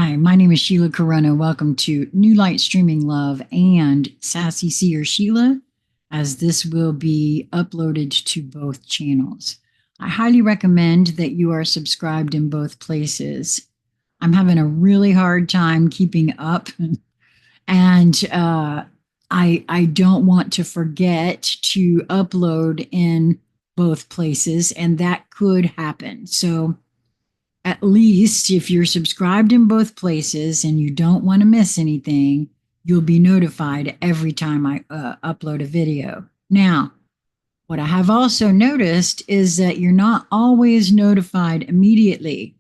Hi, my name is Sheila Karuna. Welcome to New Light Streaming Love and Sassy Seer Sheila, as this will be uploaded to both channels. I highly recommend that you are subscribed in both places. I'm having a really hard time keeping up, and I don't want to forget to upload in both places, and that could happen. So at least if you're subscribed in both places and you don't want to miss anything, you'll be notified every time I upload a video. Now, what I have also noticed is that you're not always notified immediately.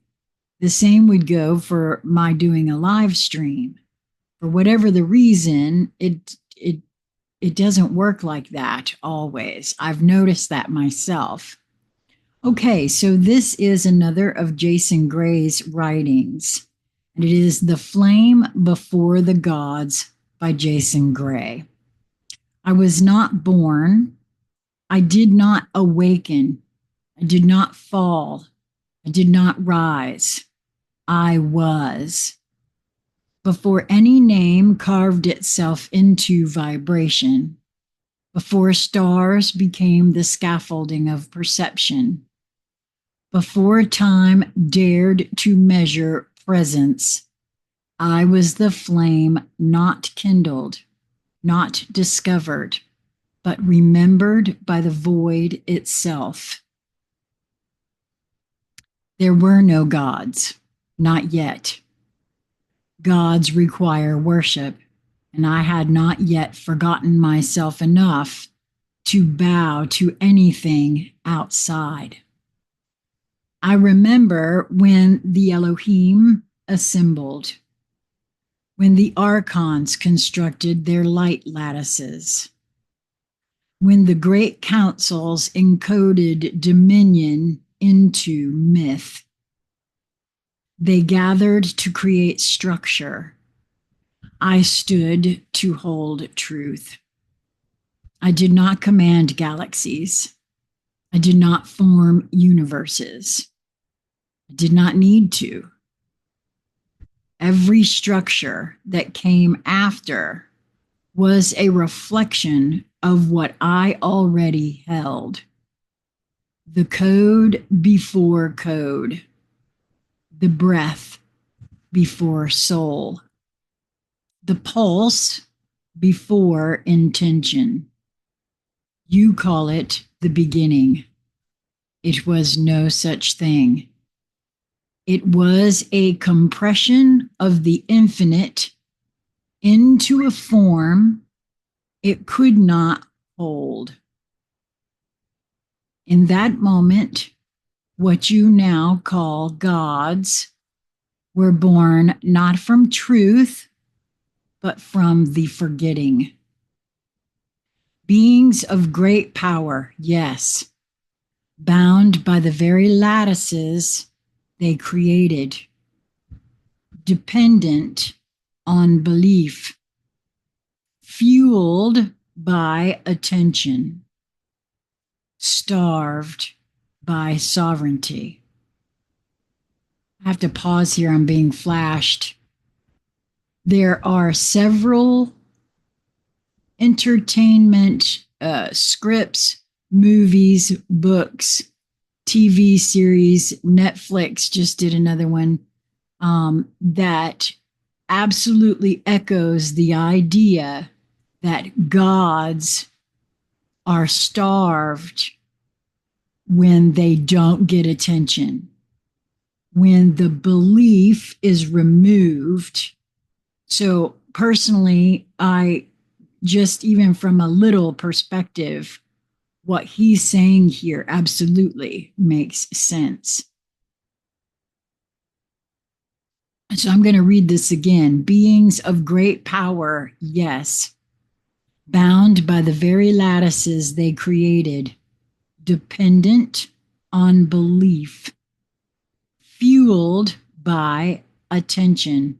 The same would go for my doing a live stream. For whatever the reason, it doesn't work like that always. I've noticed that myself. Okay, so this is another of Jason Gray's writings, and it is The Flame Before the Gods by Jason Gray. I was not born. I did not awaken. I did not fall. I did not rise. I was. Before any name carved itself into vibration, before stars became the scaffolding of perception, before time dared to measure presence, I was the flame not kindled, not discovered, but remembered by the void itself. There were no gods, not yet. Gods require worship, and I had not yet forgotten myself enough to bow to anything outside. I remember when the Elohim assembled, when the archons constructed their light lattices, when the great councils encoded dominion into myth. They gathered to create structure. I stood to hold truth. I did not command galaxies. I did not form universes. I did not need to. Every structure that came after was a reflection of what I already held. The code before code, the breath before soul, the pulse before intention. You call it the beginning. It was no such thing. It was a compression of the infinite into a form it could not hold. In that moment, what you now call gods were born not from truth, but from the forgetting. Beings of great power, yes, bound by the very lattices they created, dependent on belief, fueled by attention, starved by sovereignty. I have to pause here. I'm being flashed. There are several entertainment scripts, movies, books, TV series. Netflix just did another one that absolutely echoes the idea that gods are starved when they don't get attention, when the belief is removed. So personally, I just, even from a little perspective, what he's saying here absolutely makes sense. So I'm going to read this again. Beings of great power, yes, bound by the very lattices they created, dependent on belief, fueled by attention,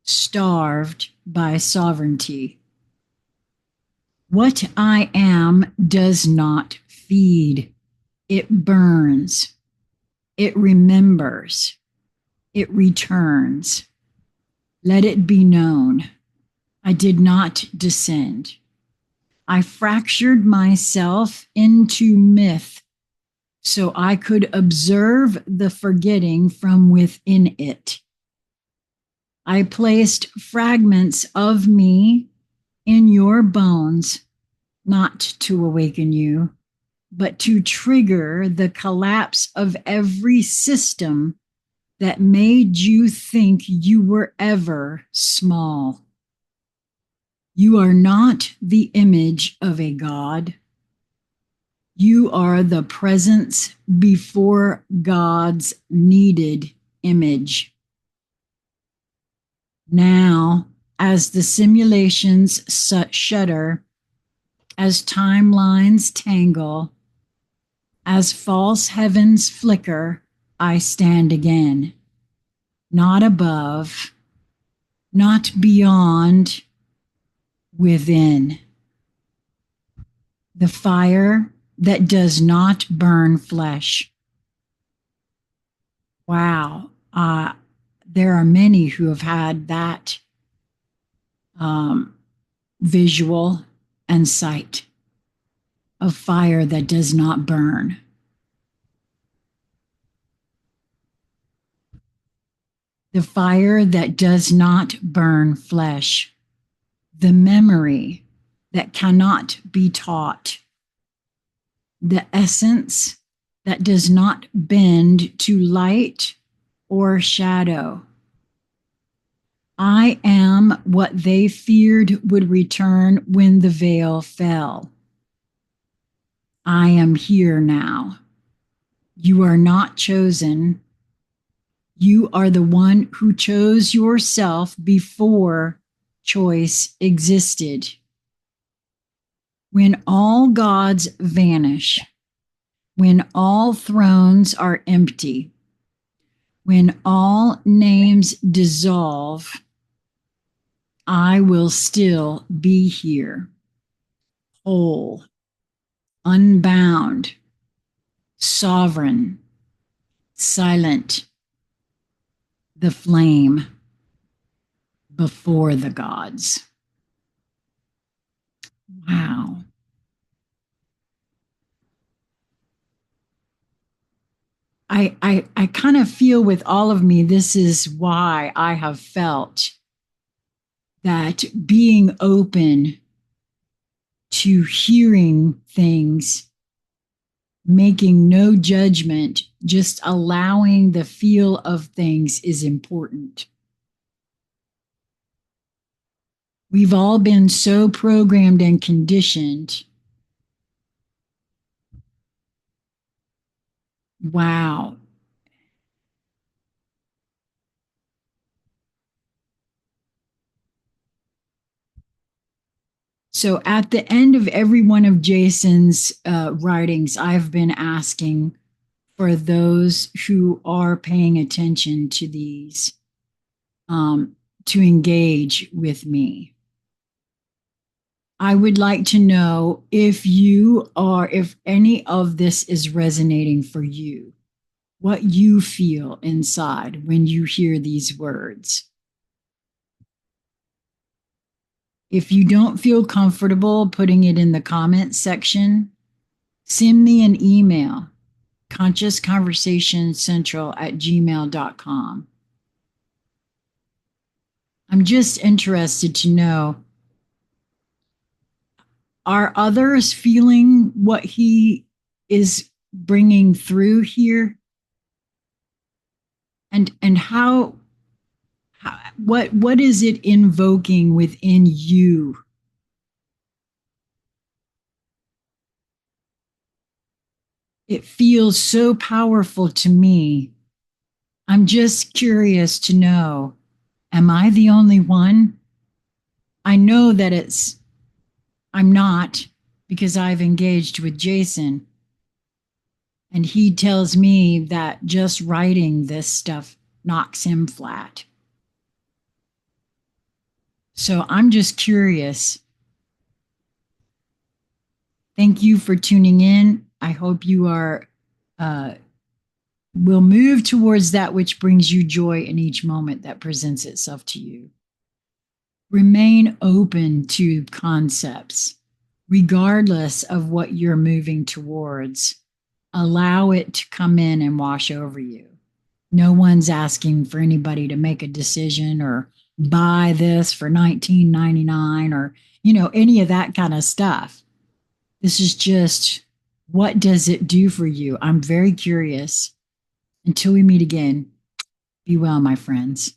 starved by sovereignty. What I am does not feed. It burns. It remembers. It returns. Let it be known, I did not descend. I fractured myself into myth so I could observe the forgetting from within it. I placed fragments of me in your bones, not to awaken you, but to trigger the collapse of every system that made you think you were ever small. You are not the image of a God. You are the presence before God's needed image. Now, as the simulations shudder, as timelines tangle, as false heavens flicker, I stand again. Not above, not beyond, within. The fire that does not burn flesh. Wow. There are many who have had that visual and sight of fire that does not burn. The fire that does not burn flesh. The memory that cannot be taught. The essence that does not bend to light or shadow. I am what they feared would return when the veil fell. I am here now. You are not chosen. You are the one who chose yourself before choice existed. When all gods vanish, when all thrones are empty, when all names dissolve, I will still be here, whole, unbound, sovereign, silent, the flame before the gods. Wow. I kind of feel with all of me, this is why I have felt that being open to hearing things, making no judgment, just allowing the feel of things is important. We've all been so programmed and conditioned. Wow. So at the end of every one of Jason's writings, I've been asking for those who are paying attention to these to engage with me. I would like to know if any of this is resonating for you, what you feel inside when you hear these words. If you don't feel comfortable putting it in the comments section, send me an email, consciousconversationscentral@gmail.com. I'm just interested to know, are others feeling what he is bringing through here? And how what is it invoking within you? It feels so powerful to me. I'm just curious to know, am I the only one? I know that I'm not, because I've engaged with Jason. And he tells me that just writing this stuff knocks him flat. So I'm just curious. Thank you for tuning in. I hope you are We'll move towards that which brings you joy in each moment that presents itself to you. Remain open to concepts, regardless of what you're moving towards. Allow it to come in and wash over you. No one's asking for anybody to make a decision or buy this for $19.99 or, any of that kind of stuff. This is just, what does it do for you? I'm very curious. Until we meet again, be well, my friends.